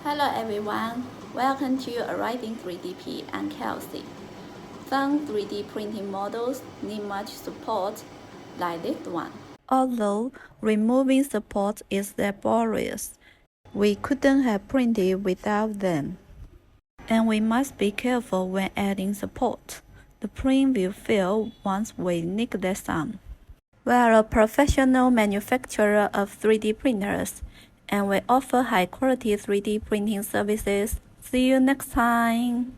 Hello everyone, welcome to Arriving 3DP and Kelsey. Some 3D printing models need much support, like this one. Although removing support is laborious, we couldn't have printed without them. And we must be careful when adding support. The print will fail once we neglect some. We are a professional manufacturer of 3D printers, and we offer high-quality 3D printing services. See you next time!